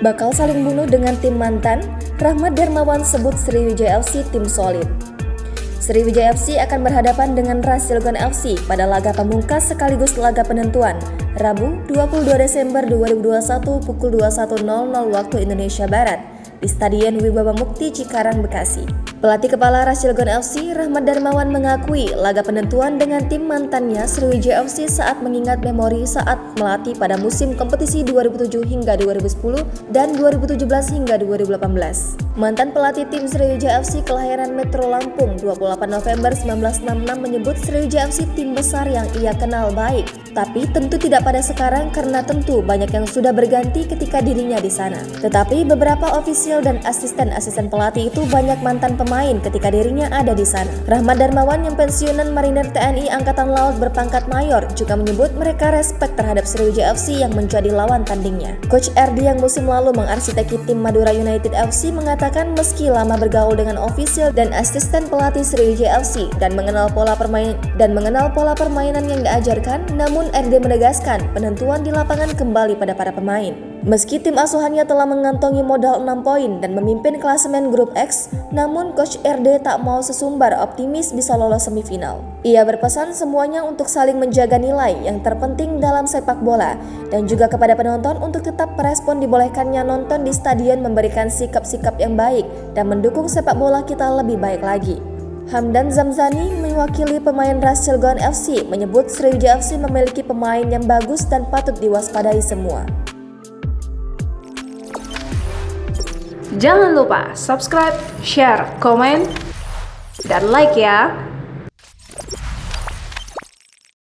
Bakal saling bunuh dengan tim mantan, Rahmat Darmawan sebut Sriwijaya FC tim solid. Sriwijaya FC akan berhadapan dengan RAS Cilegon FC pada laga pamungkas sekaligus laga penentuan, Rabu 22 Desember 2021 pukul 21.00 waktu Indonesia Barat di Stadion Wibawa Mukti Cikarang, Bekasi. Pelatih kepala RAS Cilegon FC, Rahmat Darmawan mengakui laga penentuan dengan tim mantannya Sriwijaya FC saat mengingat memori saat melatih pada musim kompetisi 2007 hingga 2010 dan 2017 hingga 2018. Mantan pelatih tim Sriwijaya FC kelahiran Metro Lampung 28 November 1966 menyebut Sriwijaya FC tim besar yang ia kenal baik. Tapi tentu tidak pada sekarang karena tentu banyak yang sudah berganti ketika dirinya di sana. Tetapi beberapa ofisial dan asisten-asisten pelatih itu banyak mantan pemain ketika dirinya ada di sana. Rahmat Darmawan yang pensiunan Marinir TNI Angkatan Laut berpangkat mayor juga menyebut mereka respek terhadap Sriwijaya FC yang menjadi lawan tandingnya. Coach RD yang musim lalu mengarsiteki tim Madura United FC mengatakan meski lama bergaul dengan ofisial dan asisten pelatih Sriwijaya FC dan mengenal pola permainan yang diajarkan, namun RD menegaskan penentuan di lapangan kembali pada para pemain. Meski tim asuhannya telah mengantongi modal 6 poin dan memimpin klasemen grup X, namun Coach RD tak mau sesumbar optimis bisa lolos semifinal. Ia berpesan semuanya untuk saling menjaga nilai yang terpenting dalam sepak bola dan juga kepada penonton untuk tetap merespon dibolehkannya nonton di stadion, memberikan sikap-sikap yang baik dan mendukung sepak bola kita lebih baik lagi. Hamdan Zamzani mewakili pemain RAS Cilegon FC menyebut Sriwijaya FC memiliki pemain yang bagus dan patut diwaspadai semua. Jangan lupa subscribe, share, komen, dan like ya!